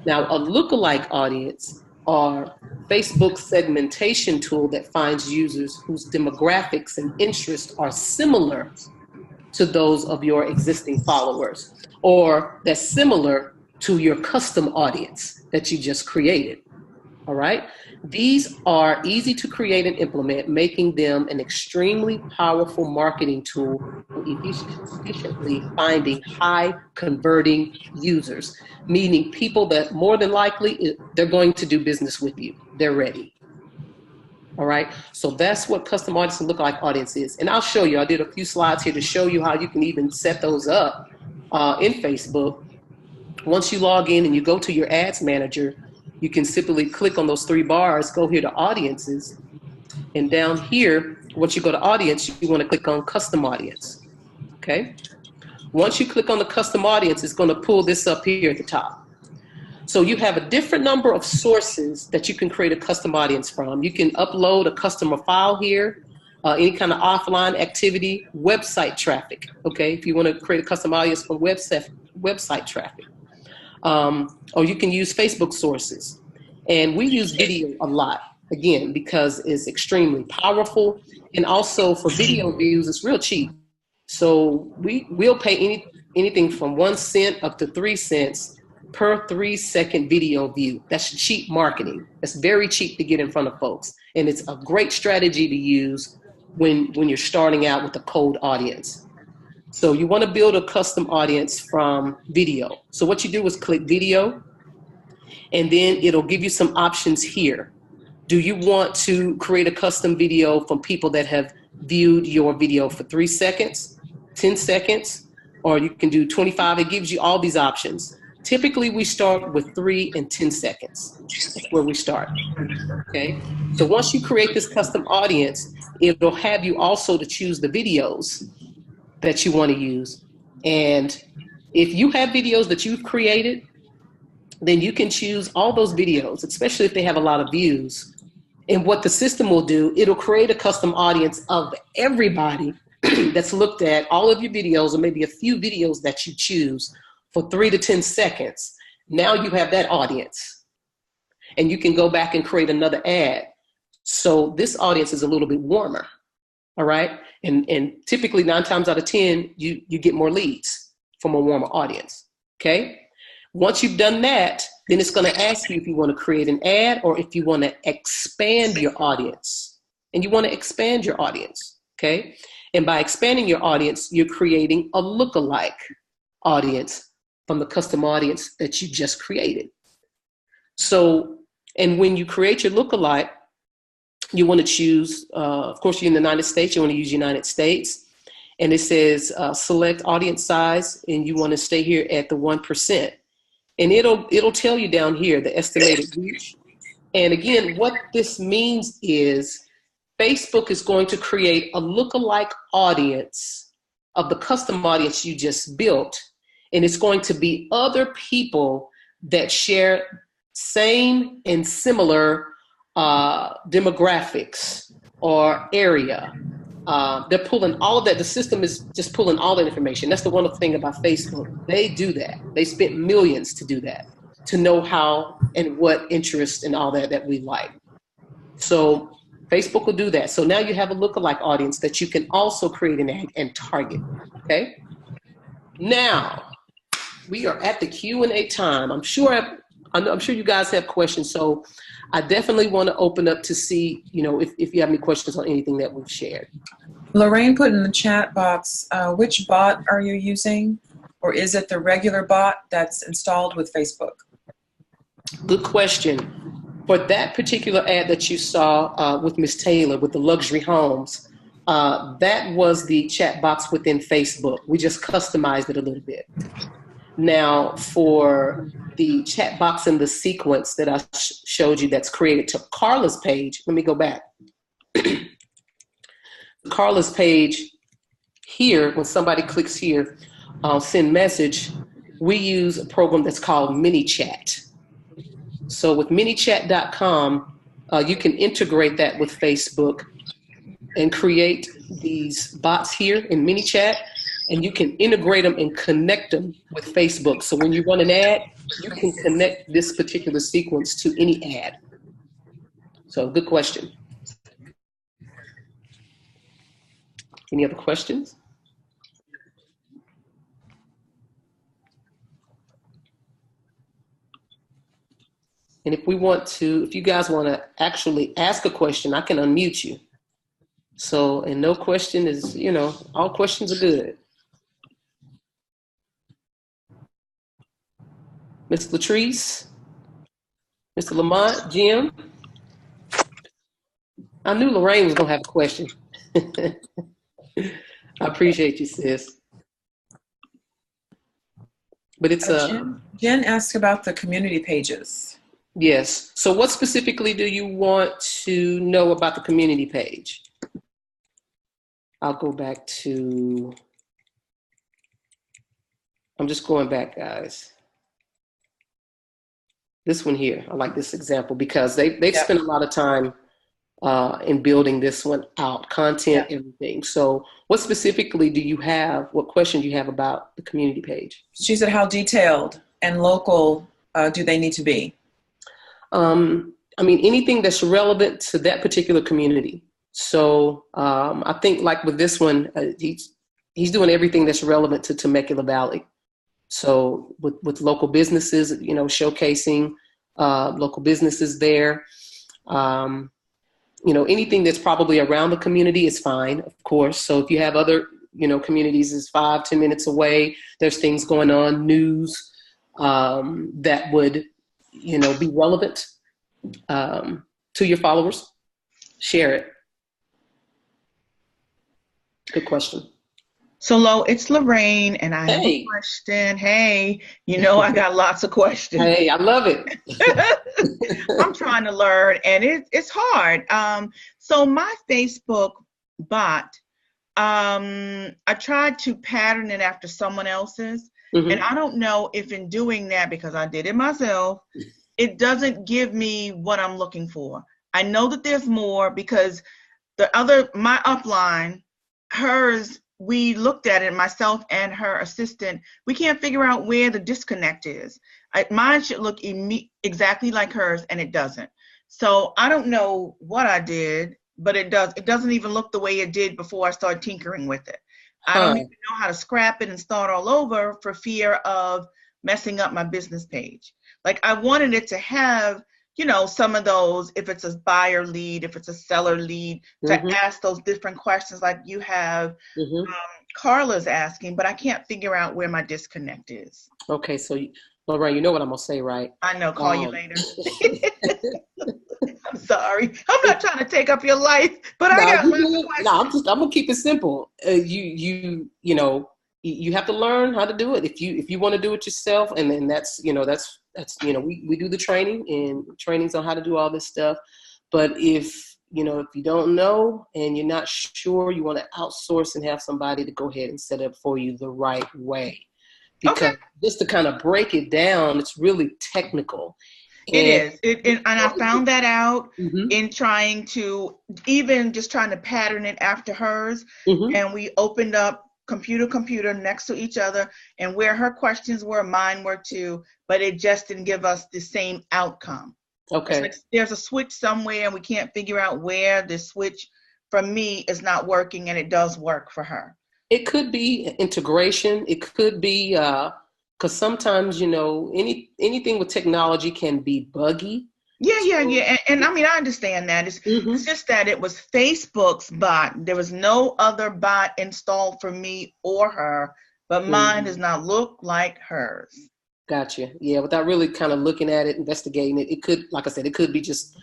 Now, a lookalike audience are Facebook segmentation tool that finds users whose demographics and interests are similar to those of your existing followers, or that's similar to your custom audience that you just created. All right. These are easy to create and implement, making them an extremely powerful marketing tool for efficiently finding high converting users, meaning people that more than likely they're going to do business with you. They're ready. All right. So that's what custom audience and lookalike audience is. And I'll show you, I did a few slides here to show you how you can even set those up in Facebook. Once you log in and you go to your ads manager, you can simply click on those 3 bars, go here to audiences, and down here, once you go to audience, you want to click on custom audience, okay? Once you click on the custom audience, it's going to pull this up here at the top. So you have a different number of sources that you can create a custom audience from. You can upload a customer file here, any kind of offline activity, website traffic, okay? If you want to create a custom audience from website traffic. Or you can use Facebook sources. And we use video a lot, again, because it's extremely powerful. And also for video views, it's real cheap. So we'll pay anything from 1 cent up to 3 cents per 3-second video view. That's cheap marketing. That's very cheap to get in front of folks. And it's a great strategy to use when you're starting out with a cold audience. So you want to build a custom audience from video. So what you do is click video, and then it'll give you some options here. Do you want to create a custom video from people that have viewed your video for 3 seconds, 10 seconds, or you can do 25? It gives you all these options. Typically, we start with 3 and 10 seconds. That's where we start, okay? So once you create this custom audience, it'll have you also to choose the videos that you want to use. And if you have videos that you've created, then you can choose all those videos, especially if they have a lot of views. And what the system will do, it'll create a custom audience of everybody that's looked at all of your videos, or maybe a few videos that you choose for 3 to 10 seconds. Now you have that audience, and you can go back and create another ad. So this audience is a little bit warmer. All right. And typically 9 times out of 10, you get more leads from a warmer audience. Okay. Once you've done that, then it's going to ask you if you want to create an ad or if you want to expand your audience. And you want to expand your audience. Okay. And by expanding your audience, you're creating a lookalike audience from the custom audience that you just created. So, and when you create your lookalike, you want to choose, of course, you're in the United States, you want to use United States. And it says select audience size, and you want to stay here at the 1%. And it'll tell you down here the estimated reach. And again, what this means is Facebook is going to create a lookalike audience of the custom audience you just built. And it's going to be other people that share same and similar demographics or area. They're pulling all of that. The system is just pulling all that information. That's the wonderful thing about Facebook. They do that. They spent millions to do that, to know how and what interest and all that we like. So Facebook will do that. So now you have a lookalike audience that you can also create an ad and target. Okay. Now we are at the Q&A time. I'm sure you guys have questions. So I definitely want to open up to see, if you have any questions on anything that we've shared. Lorraine put in the chat box, which bot are you using? Or is it the regular bot that's installed with Facebook? Good question. For that particular ad that you saw with Ms. Taylor with the luxury homes, that was the chat box within Facebook. We just customized it a little bit. Now, for the chat box and the sequence that I showed you that's created to Carla's page, let me go back. Carla's page here, when somebody clicks here, send message, we use a program that's called MiniChat. So with minichat.com, you can integrate that with Facebook and create these bots here in MiniChat, and you can integrate them and connect them with Facebook. So when you run an ad, you can connect this particular sequence to any ad. So good question. Any other questions? And if you guys want to actually ask a question, I can unmute you. So, and no question is, all questions are good. Ms. Latrice, Mr. Lamont, Jim. I knew Lorraine was going to have a question. I appreciate you, sis. But it's Jen asked about the community pages. Yes. So what specifically do you want to know about the community page? I'll go back to, I'm just going back, guys. This one here, I like this example because they've spent a lot of time in building this one out, content, everything. So what specifically do you have, what question do you have about the community page? She said, how detailed and local do they need to be? I mean, anything that's relevant to that particular community. So I think like with this one, he's doing everything that's relevant to Temecula Valley. So with local businesses, showcasing local businesses there. Anything that's probably around the community is fine, of course. So if you have other, communities is 5-10 minutes away, there's things going on, news that would, be relevant to your followers, share it. Good question. So, Lo, it's Lorraine, and I have a question. Hey, I got lots of questions. Hey, I love it. I'm trying to learn, and it's hard. So my Facebook bot, I tried to pattern it after someone else's, and I don't know if in doing that, because I did it myself, it doesn't give me what I'm looking for. I know that there's more because my upline, hers, we looked at it, myself and her assistant, we can't figure out where the disconnect is. Mine should look exactly like hers, and it doesn't. So I don't know what I did, but it doesn't even look the way it did before I started tinkering with it. I don't even know how to scrap it and start all over for fear of messing up my business page. Like I wanted it to have, some of those, if it's a buyer lead, if it's a seller lead, to ask those different questions like you have Carla's asking, but I can't figure out where my disconnect is. Okay, so Lorraine, you know what I'm going to say, right? I know, call you later. I'm sorry. I'm not trying to take up your life, but I got lots of questions. I'm going to keep it simple. You have to learn how to do it. If you want to do it yourself, and then that's we do the training and trainings on how to do all this stuff. But if you don't know and you're not sure, you want to outsource and have somebody to go ahead and set up for you the right way. Because just to kind of break it down, it's really technical. It is. And I found that out Mm-hmm. in trying to, even just trying to pattern it after hers. Mm-hmm. And we opened up computer next to each other, and where her questions were, mine were too, but it just didn't give us the same outcome. Okay. It's like there's a switch somewhere and we can't figure out where the switch for me is not working, and it does work for her. It could be integration. It could be because sometimes, you know, anything with technology can be buggy. Yeah. And I mean, I understand that. Mm-hmm. It's just that it was Facebook's bot. There was no other bot installed for me or her, but mine does not look like hers. Gotcha. Yeah, without really kind of looking at it, investigating it, it could, like I said, it could be just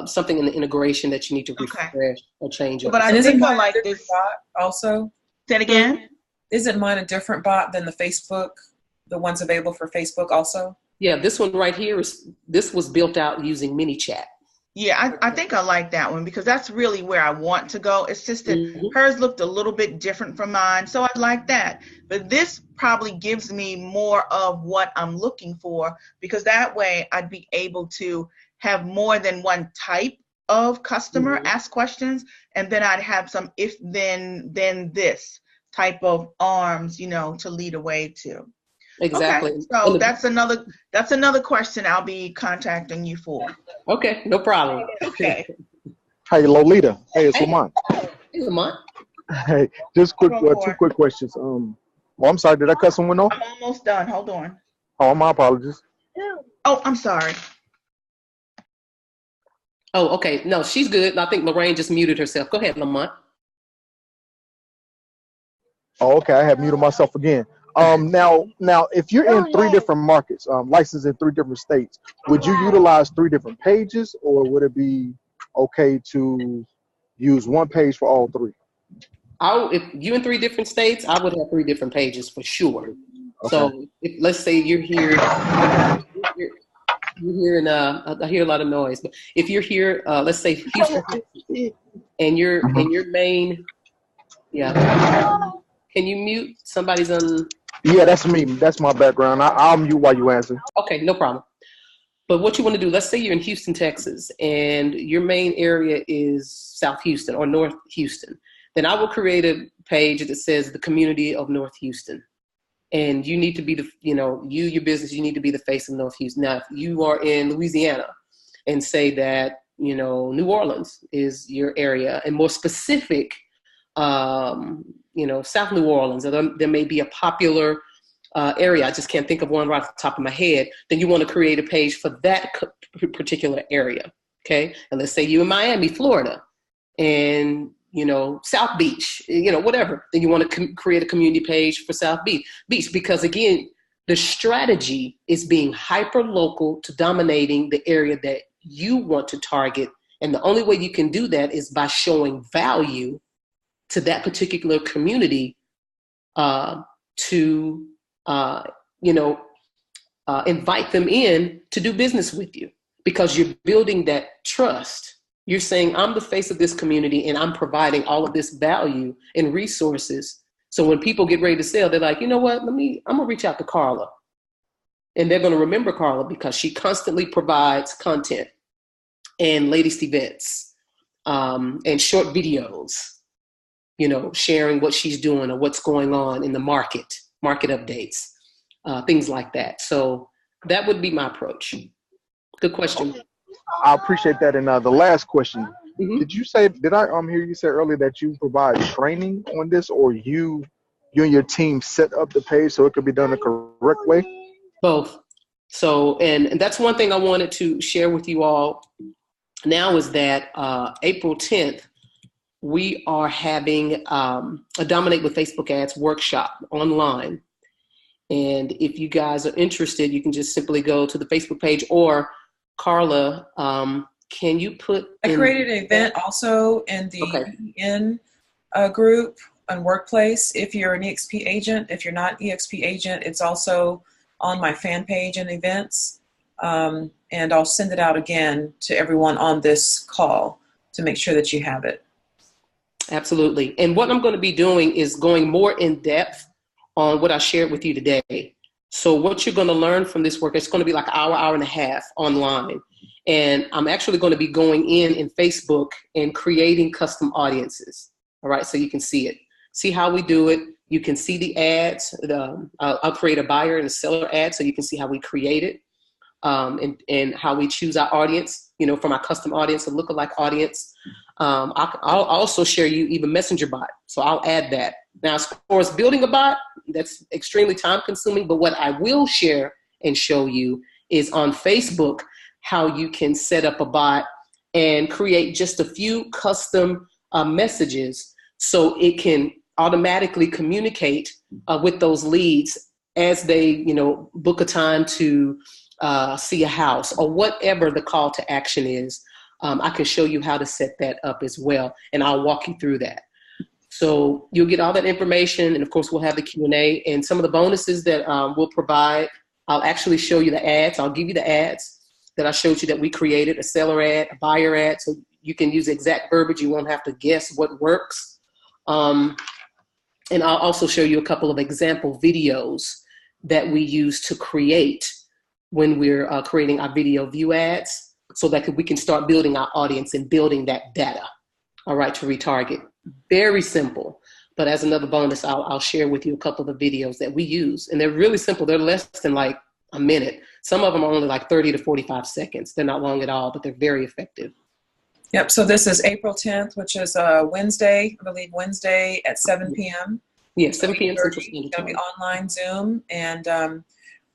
something in the integration that you need to refresh or change up. But I think I like this bot also. Say it again. Isn't mine a different bot than the ones available for Facebook also? Yeah, this one right here this was built out using MiniChat. Yeah, I think I like that one because that's really where I want to go. It's just that hers looked a little bit different from mine, so I like that. But this probably gives me more of what I'm looking for, because that way I'd be able to have more than one type of customer ask questions, and then I'd have some if then this type of arms, you know, to lead away to. Exactly. Okay, so that's another question I'll be contacting you for. Okay, no problem. Okay. Hey, Lolita. Hey, it's Lamont. Hey, Lamont. Hey, just quick, two quick questions. I'm sorry. Did I cut someone off? I'm almost done. Hold on. Oh, my apologies. Oh, I'm sorry. Oh, okay. No, she's good. I think Lorraine just muted herself. Go ahead, Lamont. Oh, okay. I have muted myself again. Now, if you're in 3 different markets, licensed in 3 different states, would you utilize 3 different pages, or would it be okay to use one page for all 3? If you're in 3 different states, I would have 3 different pages for sure. Okay. So let's say you're here, and I hear a lot of noise, but if you're here, let's say Houston, and you're in your main, can you mute? Somebody's on. Yeah, that's me. That's my background. I'll mute while you answer. Okay, no problem. But what you want to do, let's say you're in Houston, Texas, and your main area is South Houston or North Houston. Then I will create a page that says the community of North Houston. And you need to be your business, you need to be the face of North Houston. Now, if you are in Louisiana and say that, New Orleans is your area, and more specific, South New Orleans, or there may be a popular area, I just can't think of one right off the top of my head, then you want to create a page for that particular area, okay? And let's say you're in Miami, Florida, and, South Beach, whatever, then you want to create a community page for South Beach, because again, the strategy is being hyper-local to dominating the area that you want to target, and the only way you can do that is by showing value to that particular community to invite them in to do business with you, because you're building that trust. You're saying, I'm the face of this community and I'm providing all of this value and resources. So when people get ready to sell, they're like, you know what, I'm gonna reach out to Carla. And they're gonna remember Carla because she constantly provides content and latest events and short videos, sharing what she's doing or what's going on in the market updates, things like that. So that would be my approach. Good question. I appreciate that. And the last question, did I hear you say earlier that you provide training on this, or you and your team set up the page so it could be done the correct way? Both. So, and that's one thing I wanted to share with you all now is that April 10th, we are having a Dominate with Facebook Ads workshop online. And if you guys are interested, you can just simply go to the Facebook page, or Carla, can you put I created an event also in the group on Workplace. If you're an EXP agent, if you're not EXP agent, it's also on my fan page and events. And I'll send it out again to everyone on this call to make sure that you have it. Absolutely. And what I'm going to be doing is going more in depth on what I shared with you today. So what you're going to learn from this work, it's going to be like an hour and a half online. And I'm actually going to be going in Facebook and creating custom audiences. All right, so you can see it. See how we do it. You can see the ads. I'll create a buyer and a seller ad so you can see how we create it, and how we choose our audience, from our custom audience, a lookalike audience. I'll also share you even Messenger bot. So I'll add that. Now, as far as building a bot, that's extremely time consuming. But what I will share and show you is on Facebook how you can set up a bot and create just a few custom messages so it can automatically communicate with those leads as they, book a time to see a house or whatever the call to action is. I can show you how to set that up as well, and I'll walk you through that. So you'll get all that information, and of course we'll have the Q&A and some of the bonuses that we'll provide. I'll actually show you the ads. I'll give you the ads that I showed you that we created, a seller ad, a buyer ad, so you can use exact verbiage. You won't have to guess what works. And I'll also show you a couple of example videos that we use to create when we're creating our video view ads, so that we can start building our audience and building that data, all right, to retarget. Very simple. But as another bonus, I'll share with you a couple of the videos that we use. And they're really simple. They're less than like a minute. Some of them are only like 30 to 45 seconds. They're not long at all, but they're very effective. Yep. So this is April 10th, which is Wednesday, I believe Wednesday at 7 p.m. Yeah, 7 p.m. Central Standard Time. It's going to be online Zoom. And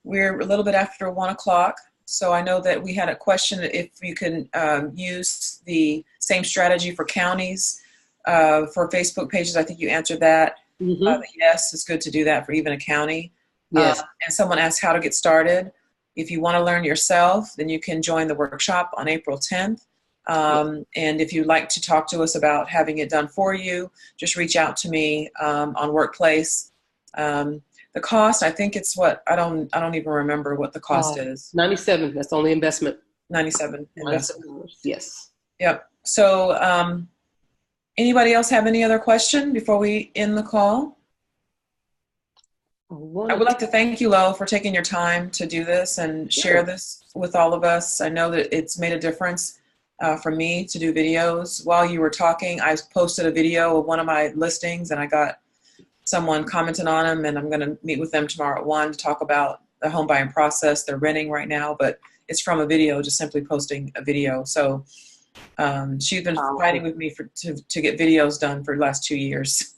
we're a little bit after 1 o'clock. So I know that we had a question if you can use the same strategy for counties for Facebook pages. I think you answered that. Mm-hmm. Yes, it's good to do that for even a county. Yes. And someone asked how to get started. If you want to learn yourself, then you can join the workshop on April 10th. And if you'd like to talk to us about having it done for you, just reach out to me on Workplace. The cost, I think it's what I don't even remember what the cost is. $97. That's the only investment. $97. $97. Yes. Yep. So, anybody else have any other question before we end the call? I would like to thank you, Lo, for taking your time to do this and share this with all of us. I know that it's made a difference for me to do videos. While you were talking, I posted a video of one of my listings, and I got someone commenting on them, and I'm going to meet with them tomorrow at 1 to talk about the home buying process. They're renting right now, but it's from a video, just simply posting a video. So she's been fighting with me to get videos done for the last 2 years.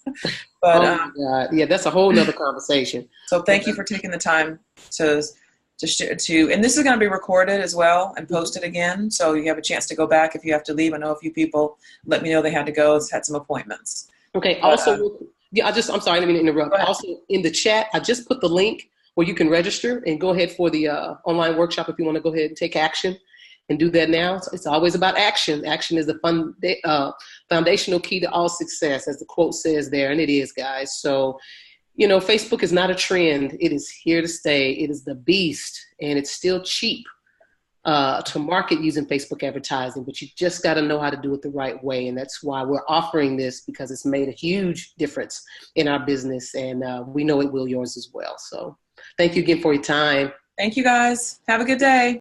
But oh my God. Yeah, that's a whole nother conversation. So thank you for taking the time to and this is going to be recorded as well and posted again, so you have a chance to go back if you have to leave. I know a few people let me know they had to go. Had some appointments. Okay. Also, I'm sorry, I didn't mean to interrupt. Also, in the chat, I just put the link where you can register and go ahead for the online workshop if you want to go ahead and take action and do that now. So it's always about action. Action is the foundational key to all success, as the quote says there, and it is, guys. So, Facebook is not a trend. It is here to stay. It is the beast, and it's still cheap to market using Facebook advertising, but you just got to know how to do it the right way. And that's why we're offering this, because it's made a huge difference in our business, and we know it will yours as well. So thank you again for your time. Thank you, guys. Have a good day.